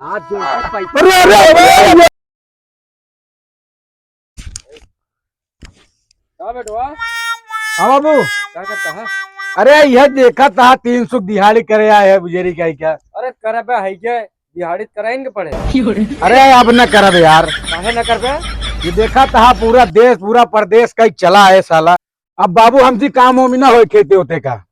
हाथ जोड़कर पैसा। अरे अरे अरे क्या बेटवा हाँ बाबू, क्या करता है? अरे यह देखा था 300 दिहाड़ी करे आए है बुझेरी का क्या। अरे करे बे है क्या दिहाड़ी कराएंगे पड़े। अरे अब न करब यार, काहे न कर बे? ये देखा था पूरा देश पूरा प्रदेश कहीं चला है साला। अब बाबू हमसे काम हो ना हो खेती होते का।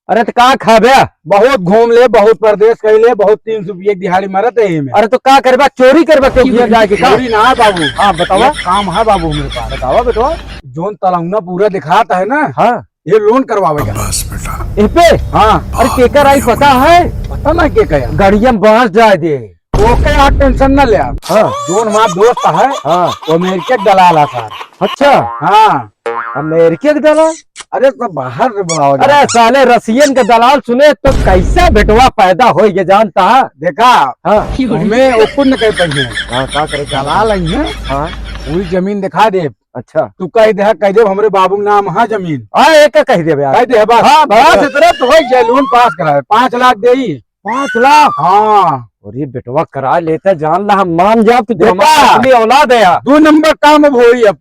अरे तो का खाबे, बहुत घूम ले, बहुत प्रदेश कह ले, बहुत 300 रुपये दिहाड़ी मारत है में। अरे तो का करबा, चोरी करबा क्यों जाके? चोरी ना है बाबू। हाँ बतावा, काम है बाबू मेरे पास। बतावा बेटवा। जोन तलंगना पूरा दिखाता है ना, हाँ ये लोन करवावेगा बस बेटा। पे हाँ। अरे केकर आई पता है? पता ना के कया गाड़िया में बांस जाए दे। ओके यार टेंशन ना ले आप। हाँ जोन हमारा दोस्त है, हाँ वो अमेरिका के दलाल है सर। अच्छा हाँ अमेरिका के दलाल। अरे तो बाहर बुलाओ। अरे साले रसियन के दलाल सुने तो कैसा बेटवा पैदा हो ये जानता है? देखा हाँ हमें ओपन न कह पाएंगे। हाँ क्या करे दलाल आई है। हाँ पूरी जमीन दिखा दे। अच्छा तू कह दे हमरे बाबू नाम है जमीन। हाँ एक कह दे यार, कह दे बस। हाँ बस इतना तो वही जैलून पास करा है। 5 लाख दे। 5 लाख हाँ। और ये बेटवा करा लेता जान ला, हम मान जा तू अपनी औलाद है। 2 नंबर काम अब होई। अब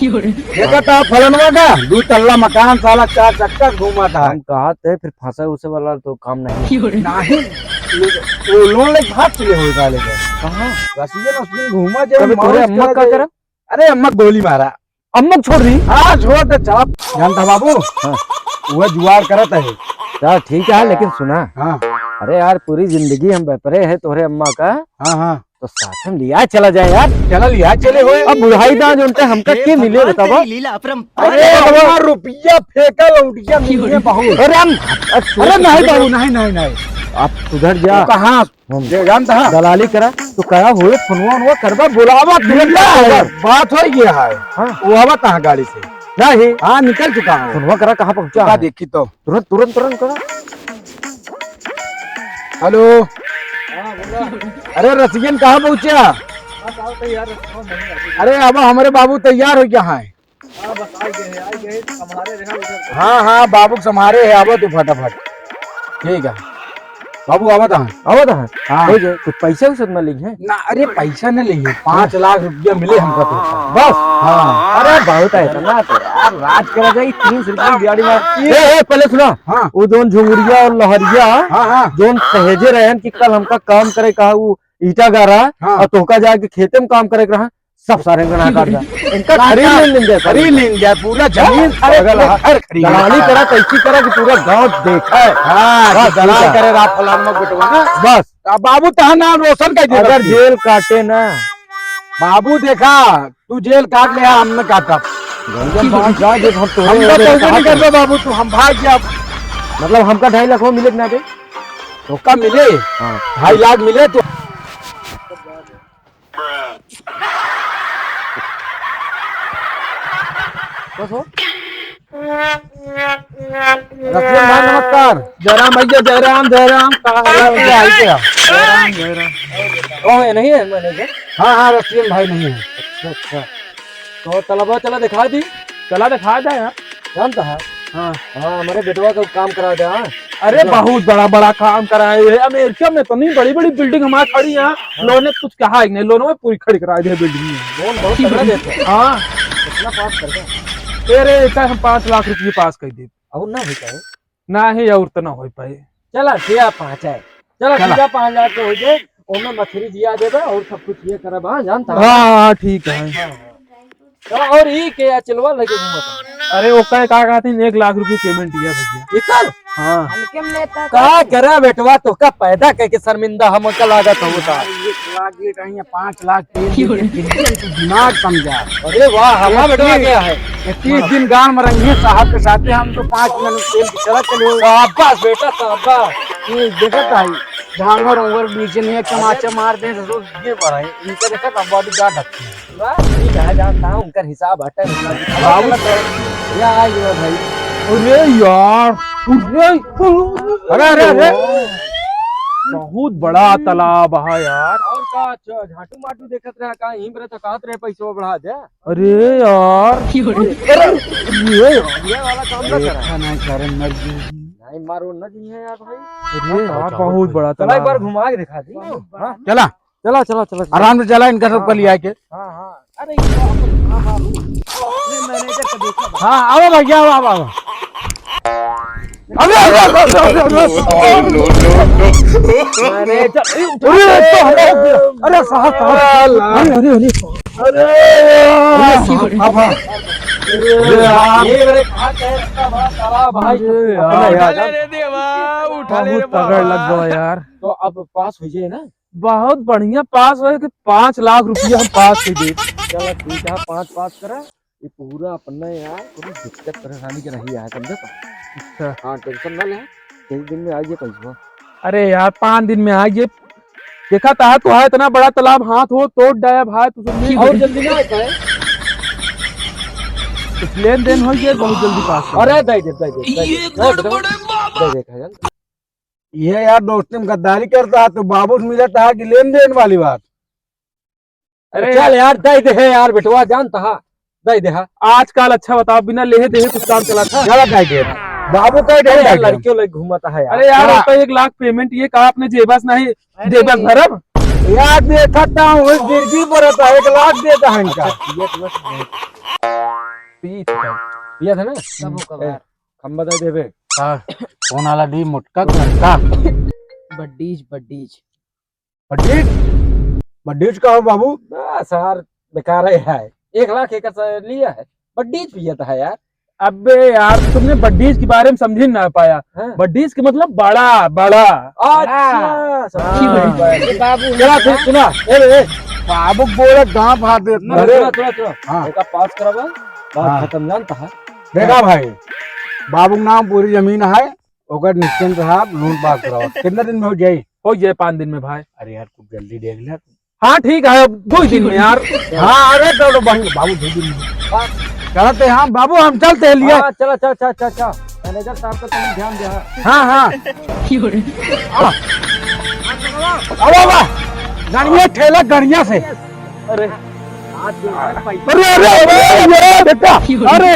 देखा था फलनवा का 2 तल्ला मकान साला 4 चक्कर घूमा था। हम कहा थे फिर फंसा उसे वाला तो काम नहीं नहीं वो लोन ले भाग चले हो गाले कहां रसियन उसने घूमा जब तोरे अम्मा का करा। अरे अम्मा गोली मारा। अम्मा छोड़ दी? हाँ छोड़ दे चला। जानता बाबू हाँ। वो जुआर करत है। चल ठीक है लेकिन सुना हाँ। अरे यार पूरी जिंदगी हम बेपरे है तोरे अम्मा का। हाँ हाँ तो साथ में लिया चला जाए यार। चला लिया चले हुए। अब बुढ़ाई दान जो हमका के मिले बतावा। अरे रुपया फेंका लौटिया मिले बहुत। अरे नहीं बाबू नहीं आप सुधर जा। कहाँ जानता है दलाली करा तो करा हुए फोनवा करबा बुलावा बात हो गया है। वो हवा कहाँ गाड़ी से नहीं। हाँ निकल चुका है। फोनवा करा कहाँ पहुँचा देखी तो तुरंत करा। हेलो अरे रसियन कहाँ पहुँचा? अरे अब हमारे बाबू तैयार हो क्या है? हाँ बाबू संभारे है। अब तू फटाफट ठीक है बाबू आवत है। हाँ कुछ पैसा उसे न लिए ना। अरे पैसा न लिए 5 लाख रुपया मिले हमको तो बस। हाँ अरे बहुत है ना तो यार राज करा जाए 300 रुपये दिहाड़ी मार। पहले सुना हाँ वो जोन झुमरिया और लहरिया हाँ जोन सहेजे रहे कि कल हमका काम करे कहा वो ईटा गारा और तोहका जाके खेते में काम करे रहा सब सारे गना काट इनका खरीद लेंगे पूरा जमीन। दलाली करा कैसी करा कि पूरा गांव देखा है। हाँ दलाल करे रात फलाना बिटवा ना बस। बाबू तहा नाम रोशन कर दे। अगर जेल काटे ना बाबू देखा तू जेल काट ले हम न काटा बाबू तू हम भाग गया। मतलब हमका 2.5 लाख मिले ना दे तो का मिले 2.5 लाख मिले तो रसियन भाई नमस्कार। जयराम भैया जयराम नहीं है मैनेजर। हाँ रसियन भाई नहीं है। अच्छा तो तलबा चला दिखा दी। चला दिखा दे यार जानता है। हाँ हमारे बेटवा का काम करा दे। अरे बहुत बड़ा काम कराए है अमेरिका में। तो नहीं बड़ी बिल्डिंग हमारे खड़ी है। लोन ने कुछ कहा ही नहीं, लोन में पूरी खड़ी करा दी बिल्डिंग में। लोन बहुत तगड़ा देते हैं। हाँ कितना पास कर दे तेरे हम 5 लाख रुपये पास कर दे और ना हो पाए ना ही और तो ना हो पाए। चला ठीक 5 है। चला 5 लाख के हो जाए और मछली दिया देगा और सब कुछ ये करब। हाँ जानता हाँ ठीक है। चला और ये के चलवा लगे घूमता। अरे ओका का कहते 1 लाख रुपये पेमेंट दिया भैया। इकर हाँ का करा बेटवा तो का पैदा करके शर्मिंदा हम का लागत होता। 1 लाख ये कहीं 5 लाख दिमाग समझा। अरे वाह हमारा बेटवा क्या है 30 दिन गांव में रंगे साहब के साथ हम तो 5 मिनट तेल की चला चले। शाबाश बेटा शाबाश। ये देखता है झांगर उंगर नीचे नहीं चमाचा मार दे तो ये बढ़ा है इनका देखा बॉडी गार्ड रखते हैं। ठीक है जानता हूं उनका हिसाब हटा ये भाई। अरे यार अरे बहुत बड़ा तालाब है यार। और का झाटू माटू देखत रहा का हिमरे तो कहत रहे पैसा बढ़ा दे। अरे यार ये वाला काम ना करा नहीं करे मर्जी भाई मारो न जी है यार भाई। अरे यार बहुत बड़ा चला एक बार तालाब है। घुमा के दिखा दी। हाँ चला चला चला चला। आराम से चला, इनका सब कल लिया के। हाँ हाँ अरे मैनेजर को देखा भाई। हाँ आओ भैया, आओ आओ। अरे मैनेजर अरे साहब साहब, अरे ये मेरे कहा कैसा बड़ा तालाब भाई। अरे देवा उठा ले रे, बहुत तगड़ लग गया यार। तो अब पास हो जाए ना। बहुत बढ़िया पास हुए कि 5 लाख रुपया हम पास कर दे। चलो ठीक है, पाँच पास करा। ये पूरा अपना यार पूरी दिक्कत परेशानी के रही है, समझे तो। हाँ टेंशन ना ले, 3 दिन में आइए पैसा। अरे यार 5 दिन में आइए। देखा था तो है इतना बड़ा तालाब, हाथ हो तोड़ डाया भाई तू सब। और जल्दी ना आता है। कुछ लेन देन हो गया बहुत जल्दी पास कर। अरे दे देखा ये यार दोस्ती में गद्दारी करता है तो बाबू से मिला था कि लेन देन वाली बात। अरे चल यार दे दे है यार बेटवा, जानता है दे दे है। आजकल अच्छा बताओ, बिना लेहे देहे कुछ काम चला था। चला कह के बाबू कह अरे यार दे लड़कियों लग घूमता है यार। अरे यार वो तो 1 लाख पेमेंट ये कहा आपने जेबस नहीं जेबस भरब। यार देखता हूँ गिरगी पर रहता है, 1 लाख देता है इनका। पिया था ना खम्बा दे देवे। कौन वाला डी मोटका लड़का बड्डीज बड्डीज बड्डीज का हो बाबू। बस यार बेकार है। 1 लाख एक लिया है, बड्डीज पिया था यार। अबे यार तुमने बड्डीज के बारे में समझ ही ना पाया। बड्डीज के मतलब बड़ा बड़ा। अच्छा बाबू चला फिर सुना, बाबू बोले गाँव हाथ देता है। हाँ। एक पास करावा हाँ। बात खत्म, जानता है। देखा भाई, बाबू के नाम पूरी जमीन है, ओकर निश्चिंत साहब लोन पास कराओ। कितने दिन में हो जाये? हो जाए 5 दिन में भाई। अरे यार कुछ जल्दी देख ले। हाँ ठीक है, 2 दिन में यार। हाँ अरे तो बाबू 2 दिन में चलते। हाँ बाबू हम चलते हैं लिए। हाँ, चला चला चला चला चला। मैनेजर साहब का तुम ध्यान दे। हाँ हाँ गड़िया ठेला गड़िया से। अरे अरे अरे बेटा, अरे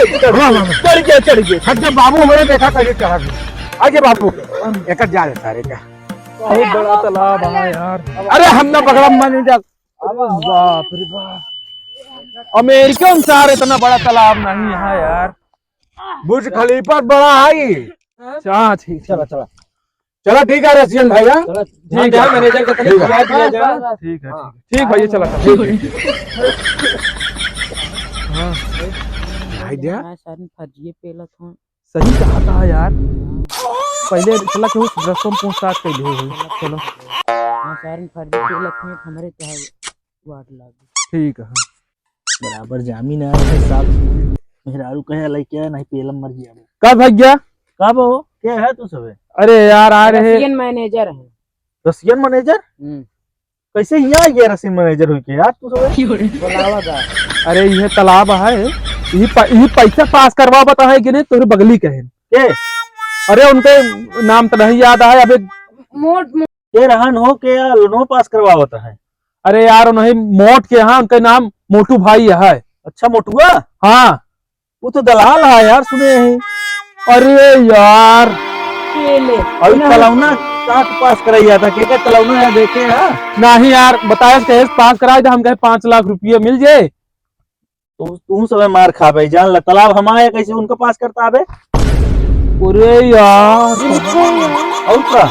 चढ़ गए अच्छा बाबू हमारे देखा कैसे चढ़ा गया। आगे बाबू एक जा देता रे क्या। बहुत बड़ा तालाब है यार। अरे हमने पकड़ा मैनेजर। बाप रे बाप, अमेरिका में सार इतना बड़ा तालाब नहीं है यार। बुर्ज खलीफा बड़ा है। हाँ ठीक चला चला चलो ठीक है रसियन भैया। चला ठीक है, मैनेजर का तनिक दिया जाए। ठीक है ठीक भैया चला भैया फर्जी पेलत हूँ। सही कहा था यार। पहले चला के उस रस्म पूछताछ कर लिए। चलो सारन फर्जी पेलत हूँ, हमारे क्या वाट लागी। ठीक है। बराबर जामीन आया है साहब। मेहरारू कहे लइका नहीं पेलम मर गया। कब भैया? कब हो क्या है तू सबे? अरे यार आ रहे रसियन मैनेजर है। रसियन मैनेजर कैसे यहाँ गया? रसियन मैनेजर हुई के यार तू सबे बुलावा का। अरे ये तालाब है, यही पैसा पास करवा बता है कि नहीं तोरे बगली कहे के? अरे उनके नाम तो नहीं याद है अबे। मोट के रहन हो के या लोनो पास करवावता है? अरे यार उन्हें मोट के यहाँ उनका नाम मोटू भाई है। अच्छा मोटुआ, हाँ वो तो दलाल है यार सुने हैं। अरे यार पेले अभी तलौना कहाँ पास कराइया था? के तलौना है देखे है? नहीं यार बताया कैसे पास कराए थे, हम कहे 5 लाख रुपये मिल जाए। तो तू सब मार खा भाई जान ला। तालाब हमारे कैसे उनका पास करता है? अरे यार और का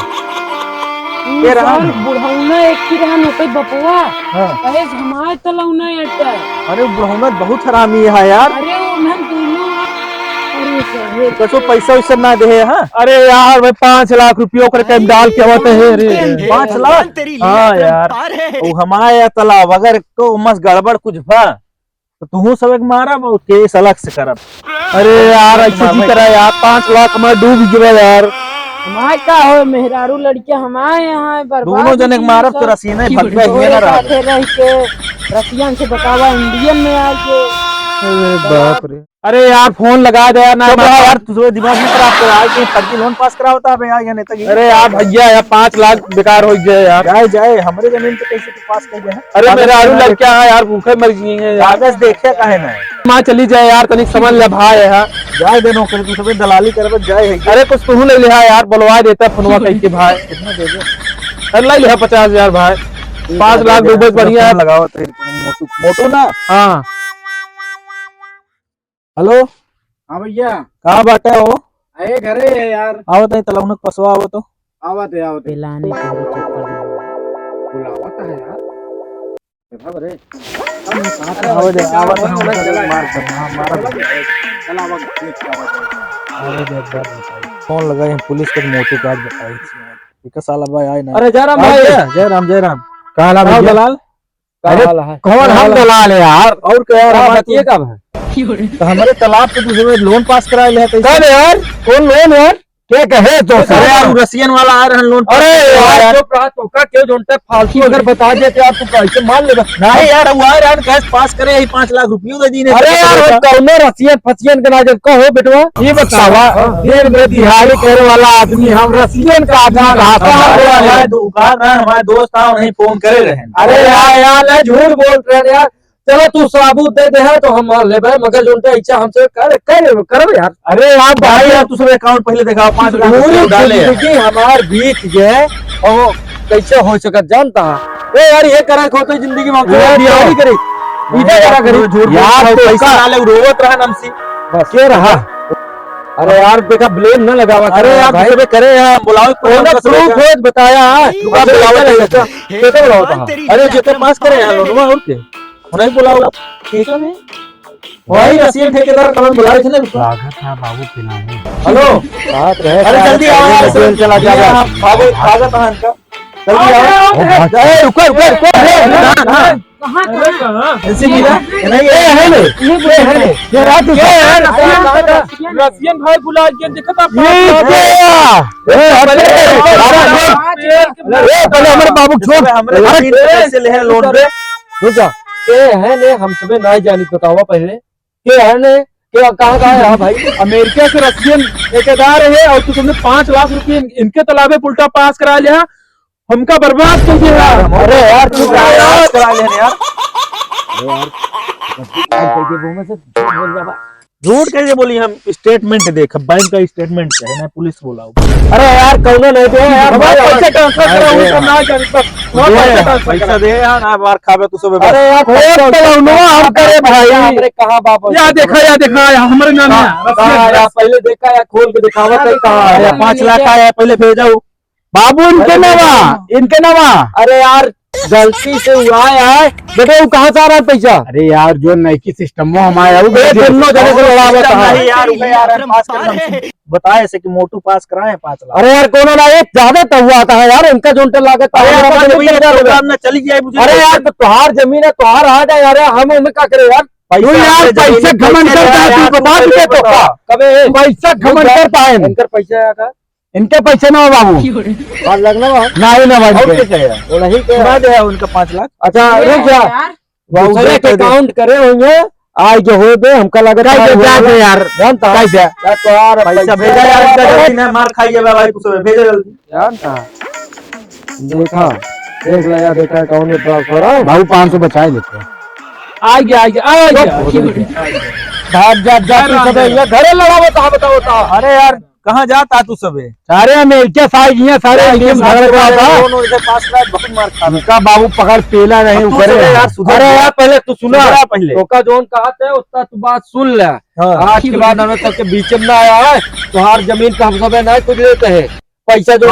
के रहन? बुढ़ौना एक ही रहन हो कई बपुआ। हाँ। कहे हमारे तलौना अड्डा। अरे बुढ़ौना बहुत हरामी है यार। अरे उन्हें दोनों अरे कहे कसो पैसा वैसा ना दे। हाँ अरे यार भाई 5 लाख रुपये कर डाल के आवते है। अरे 5 लाख? हाँ यार वो हमारे तालाब अगर को मस गड़बड़ कुछ भा तो तू सब एक मारा केस अलग से करब। अरे यार ऐसे की तरह यार 5 लाख हमारे डूब गए यार। हमारे का हो मेहरारू लड़कियां हमारे यहाँ बर्बाद। दोनों जने मारब तो रसीना भगवे ही ना रहा। रह के रसियन से बतावा इंडियन में आके बाप रे। अरे यार फोन लगा दे यार ना यार तुझे दिमाग में खराब कर आज फर्जी लोन पास करा होता है यार या नेता अरे यार भैया यार 5 लाख बेकार हो गए यार। जाए जाए हमारे जमीन पे कैसे तू पास कर गया? अरे मेरे आलू लड़कियां हैं यार भूखे मर गई हैं यार। कागज देखे काहे ना मां चली जाए यार तनिक समझ ले भाई यार। जाए दे नौकरी तू सब दलाली करबत जाए है अरे कुछ तू ले लिहा यार बुलवा देता फोनवा कह के भाई। कितना दे दे अरे ले लिहा 50,000 भाई। 5 लाख रुपए बढ़िया है। लगाओ तो मोटू मोटू ना। हाँ हेलो हाँ भैया कहाँ बाटे हो? अरे घरे है यार। आवत है तलाउनक पसवा आवत तो आवत है पिलाने के लिए चेक कर बुलावत है यार। देखा बरे आवत है आवत है चला चला आवत देख कर फोन लगाए हैं पुलिस के मोटू कार्ड बताई ठीक है साला भाई आए ना। अरे जय राम भाई। जय राम जय राम। कहा दलाल अरे कौन हम दलाल है यार। और क्या यार बताइए कब है तो हमारे तालाब पे तुझे लोन पास करा ले है कब यार कौन लोन यार क्या कहे तो अरे यार रसियन वाला आ रहा है लोन। अरे यार जो प्रात होका क्यों जोनते फालतू अगर बता देते आप तो कैसे मान ले। नहीं यार वो आ यार कैश पास करे यही 5 लाख रुपये दे दीने। अरे यार कौन रसियन फसियन के नाजर कहो बेटवा ये बतावा देर में दिहाड़ी करे वाला आदमी हम रसियन का आदमी हमारे दोस्त था नहीं फोन करे रहे। अरे यार झूठ बोल रहे यार। चलो तू सबूत दे दे है तो हम मान ले भाई मगर जोनते इच्छा हमसे करो यार। अरे यार भाई यार तू सब अकाउंट पहले दिखाओ 5 लाख पूरी डाले जिंदगी हमार बीत गए और कैसे हो सकत जानता है ए यार ये करा खोते जिंदगी में दिहाड़ी करे इधर करा करे यार पैसा डाले रोवत रहा नमसी बस ये रहा। अरे यार देखा ब्लेम न लगावा। अरे यार भाई भाई करे यार बुलाओ प्रूफ हो बताया कैसे बुलाओ अरे जितने पास करे यार लोन और के उन्हें बुलाओ ठीक है वही रसियन ठेकेदार कल बुलाए थे ना स्वागत है बाबू पिलाने। हेलो बात रहे अरे जल्दी आओ यार जेल चला जा बाबू स्वागत है इनका जल्दी आओ। ए रुको रुको रुको ऐसे मिला नहीं ये है ले ये है ये रात ये रसियन भाई बुला के देखा था पहले हमारे बाबू छोड़ हमरे जमीन पे पैसे ले लोन पे रुक जा के है ने हम तुम्हें नहीं जानी बताओ पहले के है ने के कहाँ है भाई। अमेरिका से रसियन ठेकेदार है और तू तुमने 5 लाख रुपए इनके तालाबे उल्टा पास करा लिया हमका बर्बाद कर दिया। अरे यार तू करा ले यार झूठ कैसे बोली हम स्टेटमेंट देख बैंक का स्टेटमेंट है ना पुलिस बुलाओ। अरे यार कौन नहीं दे यार पैसे ट्रांसफर करा हूं ना जानी पैसा दे यार ना बार खावे तू सब। अरे यार हम करे भाई हमरे कहां बाप या देखा हमारे नाम है पहले देखा या खोल के दिखावा कहां है 5 लाख आया पहले भेजाओ बाबू इनके नवा। अरे यार गलती से हुआ है बेटे वो कहाँ से आ रहा है पैसा। अरे यार जो नई सिस्टम में हमारा दोनों जने से लड़ा हुआ था यार बताए ऐसे कि मोटू पास कराए 5 लाख। अरे यार कौन ना एक ज्यादा तो हुआ था यार इनका जोनटर लागत चली जाए अरे यार तो तुहार जमीन है तुहार आ जाए यार हम उनमें क्या करे यार पैसा घमंड करता है तू बता दे तो कबे पैसा घमंड करता है इनका पैसा का इनके पैसे ना हो बाबू 5 लाख ना नहीं ना भाई नहीं दे उनका 5 लाख। अच्छा रुक जा दूसरे के काउंट करे होंगे आज जो हो बे हमका लगा यार जानता कैसे तो यार पैसा भेजा यार इनका जल्दी ना मार खाइए भाई कुछ भेजा जल्दी जानता देखा देख ले यार बेटा अकाउंट में ट्रांसफर है बाबू 500 बचाए देते आ गया भाग जा सब ये घरे लड़ा बता बताओ। अरे यार कहाँ जाता तू सब सारे अमेरिका साइड ये सारे पास बहुत मार खा उनका बाबू पकड़ पेला नहीं अरे यार पहले तू सुना पहले तो जोन कहा थे उतना तू बात सुन ले। आज के बाद हमें सबके बीच में आया है तुहार जमीन का हम सब नहीं कुछ लेते है पैसा जो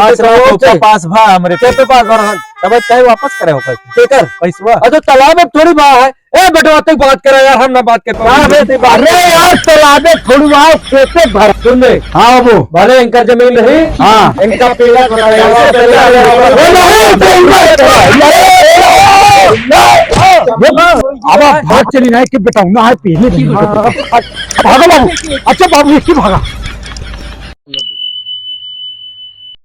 पास भा हमरे पे पास भरहन तब कहीं वापस करे पैसा अच्छा तालाब में थोड़ी बात है ए बेटा तक बात करा यार हम ना बात कर अरे यार तालाब में थोड़ी बात कैसे भर सुन ले। हाँ बाबू भले इनका जमीन नहीं हाँ इनका पेला अब भाग चली ना कि बेटा ना है पीने भागा बाबू। अच्छा बाबू इसकी भागा